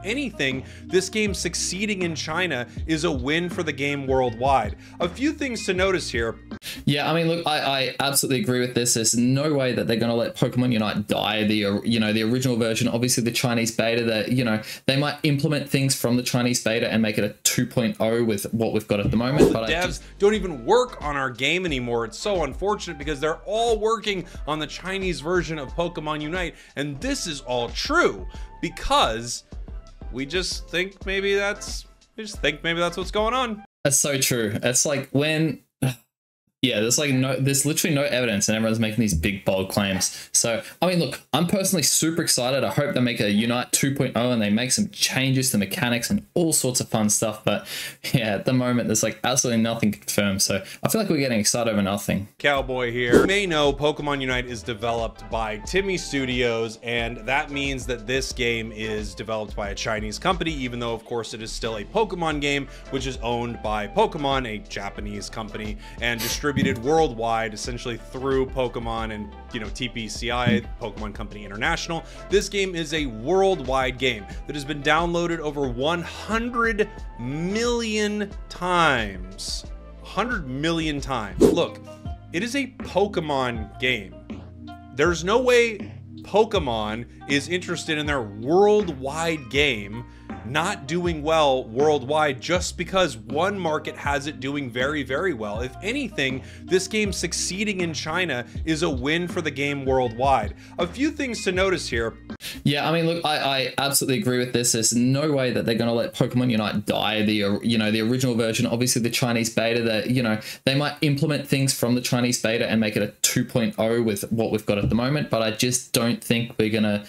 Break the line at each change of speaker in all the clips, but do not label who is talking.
anything, this game succeeding in China is a win for the game worldwide. A few things to notice here.
Yeah, I mean, look, I absolutely agree with this. There's no way that they're going to let Pokemon Unite die. The original version, obviously the Chinese beta, that they might implement things from the Chinese beta and make it a 2.0 with what we've got at the moment. But
devs don't even work on our game anymore. It's so unfortunate because they're all working on the Chinese version of Pokemon Unite, and this is all true because we just think maybe that's what's going on.
That's so true. It's like when. Yeah, there's literally no evidence, and everyone's making these big, bold claims. So, I mean, look, I'm personally super excited. I hope they make a Unite 2.0 and they make some changes to mechanics and all sorts of fun stuff. But yeah, at the moment, there's like absolutely nothing confirmed. So I feel like we're getting excited over nothing.
Cowboy here. You may know Pokemon Unite is developed by TiMi Studios, and that means that this game is developed by a Chinese company, even though, of course, it is still a Pokemon game, which is owned by Pokemon, a Japanese company, and distributed worldwide, essentially through Pokemon and TPCI, Pokemon Company International. This game is a worldwide game that has been downloaded over 100 million times. 100 million times. Look, it is a Pokemon game. There's no way Pokemon is interested in their worldwide game not doing well worldwide just because one market has it doing very, very well. If anything, this game succeeding in China is a win for the game worldwide. A few things to notice here.
Yeah, I mean, look, I absolutely agree with this. There's no way that they're going to let Pokemon Unite die. The original version, obviously the Chinese beta, that they might implement things from the Chinese beta and make it a 2.0 with what we've got at the moment. But I just don't think we're gonna,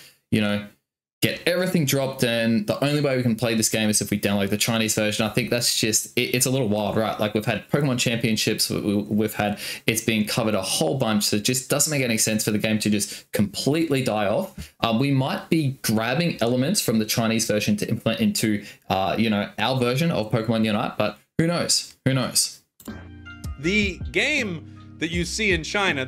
get everything dropped, and the only way we can play this game is if we download the Chinese version. I think that's just, it's a little wild, right? Like, we've had Pokemon Championships, we've had, it's been covered a whole bunch, so it just doesn't make any sense for the game to just completely die off. We might be grabbing elements from the Chinese version to implement into, our version of Pokemon Unite, but who knows? Who knows?
The game that you see in China, I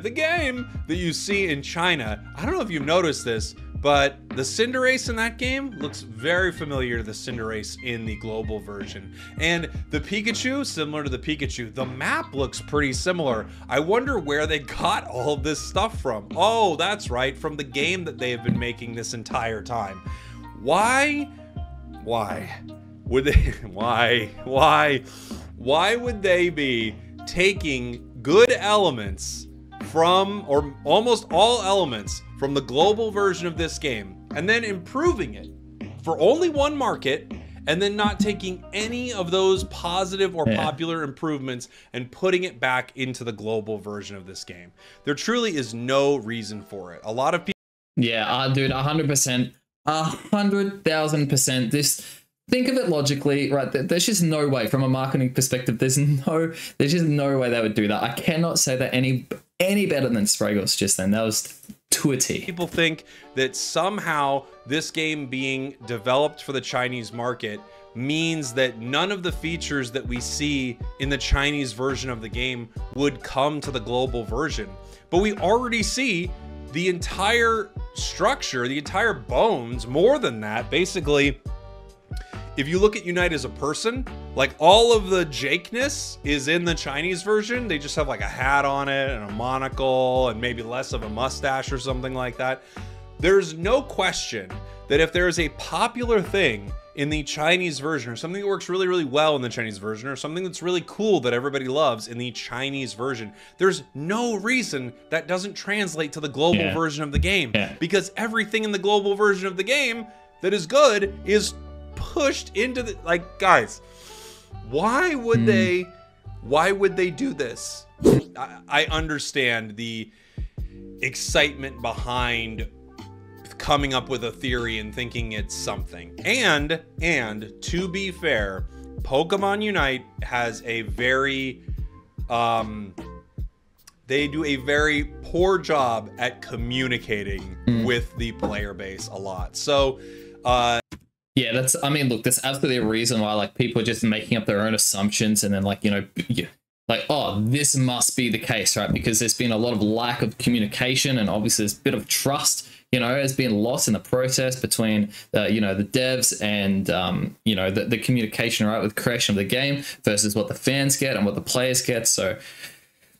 don't know if you've noticed this, but the Cinderace in that game looks very familiar to the Cinderace in the global version. And the Pikachu, similar to the Pikachu, the map looks pretty similar. I wonder where they got all of this stuff from. Oh, that's right, from the game that they have been making this entire time. Why would they be taking good elements from, or almost all elements from the global version of this game, and then improving it for only one market, and then not taking any of those positive or popular improvements and putting it back into the global version of this game? There truly is no reason for it. A lot of people...
Yeah, dude, 100%, 100,000%. This... Think of it logically, right? There's just no way, from a marketing perspective, there's just no way they would do that. I cannot say that any better than Spragos just then. That was to a T.
People think that somehow this game being developed for the Chinese market means that none of the features that we see in the Chinese version of the game would come to the global version. But we already see the entire structure, the entire bones, more than that, basically. If you look at Unite as a person, like, all of the Jake-ness is in the Chinese version. They just have like a hat on it and a monocle and maybe less of a mustache or something like that. There's no question that if there is a popular thing in the Chinese version, or something that works really, really well in the Chinese version, or something that's really cool that everybody loves in the Chinese version, there's no reason that doesn't translate to the global version of the game. Because everything in the global version of the game that is good is pushed into the, like, guys, why would they do this? I understand the excitement behind coming up with a theory and thinking it's something, and to be fair, Pokemon Unite has a very they do a very poor job at communicating with the player base a lot. So
yeah, that's, I mean, look, there's absolutely a reason why, like, people are just making up their own assumptions and then, like, like, oh, this must be the case, right? Because there's been a lot of lack of communication, and obviously there's a bit of trust, you know, has been lost in the process between you know, the devs and you know, the communication, right, with creation of the game versus what the fans get and what the players get. So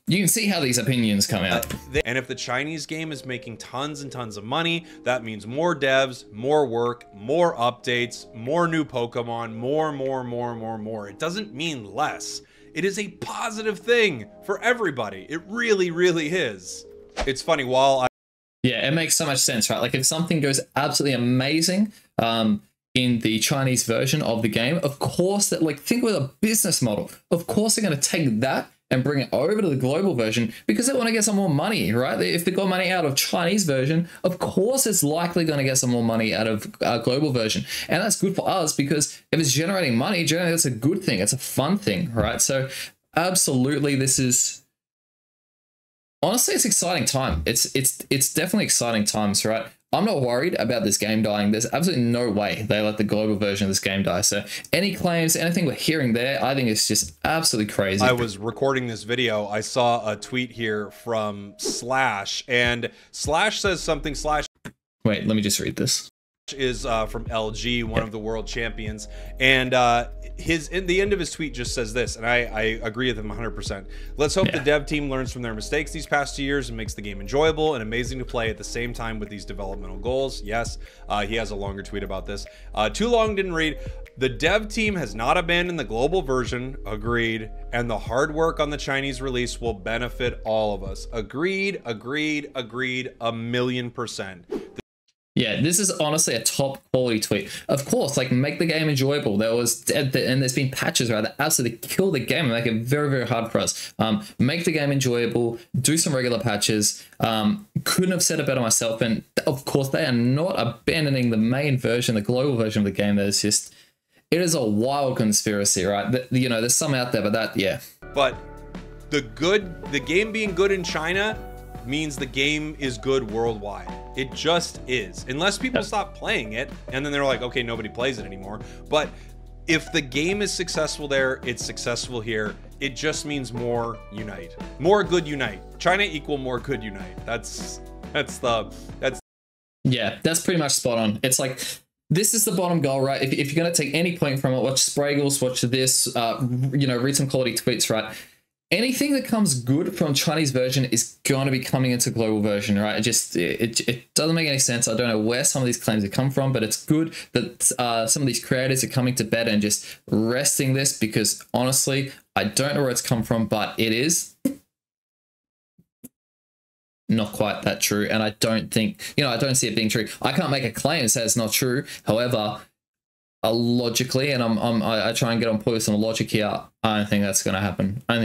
you can see how these opinions come out.
And if the Chinese game is making tons and tons of money, that means more devs, more work, more updates, more new Pokemon, more. It doesn't mean less. It is a positive thing for everybody. It really, really is. It's funny,
Yeah, it makes so much sense, right? Like if something goes absolutely amazing in the Chinese version of the game, of course that, like, think with a business model, of course they're going to take that and bring it over to the global version because they want to get some more money, right? If they got money out of Chinese version, of course it's likely going to get some more money out of global version. And that's good for us because if it's generating money, generally that's a good thing. It's a fun thing, right? So absolutely, this is, honestly, it's exciting time. It's definitely exciting times, right? I'm not worried about this game dying. There's absolutely no way they let the global version of this game die. So any claims, anything we're hearing there, I think it's just absolutely crazy.
I was recording this video. I saw a tweet here from Slash, and Slash says something.
Wait, let me just read this.
Is from LG, one of the world champions, and in the end of his tweet just says this, and I agree with him 100%. Let's hope the dev team learns from their mistakes these past 2 years and makes the game enjoyable and amazing to play at the same time with these developmental goals. Yes, he has a longer tweet about this. Too long, didn't read. The dev team has not abandoned the global version. Agreed. And the hard work on the Chinese release will benefit all of us. Agreed, 1,000,000%.
Yeah, this is honestly a top quality tweet. Of course, like, make the game enjoyable. And there's been patches, right, that absolutely kill the game and make it very, very hard for us. Make the game enjoyable, do some regular patches. Couldn't have said it better myself. And of course, they are not abandoning the main version, the global version of the game. That is just, it is a wild conspiracy, right? You know, there's some out there, but that, yeah.
But the game being good in China means the game is good worldwide. It just is. Unless people stop playing it and then they're like, okay, nobody plays it anymore. But if the game is successful there, it's successful here. It just means more unite. More good unite. China equal more good unite.
Yeah, that's pretty much spot on. It's like, this is the bottom goal, right? If you're going to take any point from it, watch Spraggles, watch this, you know, read some quality tweets, right? Anything that comes good from Chinese version is going to be coming into global version, right? It doesn't make any sense. I don't know where some of these claims have come from, but it's good that some of these creators are coming to bed and just resting this, because honestly, I don't know where it's come from, but it is not quite that true. And I don't think, you know, I don't see it being true. I can't make a claim that says it's not true. However, logically, and I try and get on point with some logic here, I don't think that's going to happen. I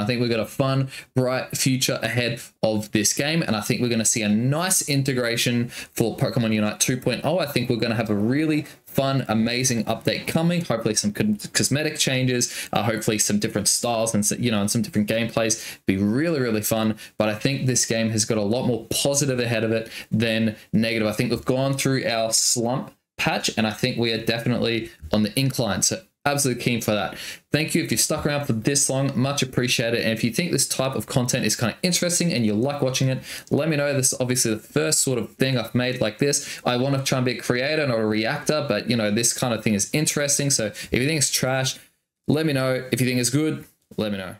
think we've got a fun, bright future ahead of this game, and I think we're going to see a nice integration for Pokemon Unite 2.0. I think we're going to have a really fun, amazing update coming. Hopefully some cosmetic changes, hopefully some different styles and, you know, and some different gameplays. Be really, really fun. But I think this game has got a lot more positive ahead of it than negative. I think we've gone through our slump patch, and I think we are definitely on the incline. So absolutely keen for that. Thank you if you've stuck around for this long, much appreciated. And if you think this type of content is kind of interesting and you like watching it, let me know. This is obviously the first sort of thing I've made like this. I want to try and be a creator, not a reactor, but you know, this kind of thing is interesting. So if you think it's trash, let me know. If you think it's good, let me know.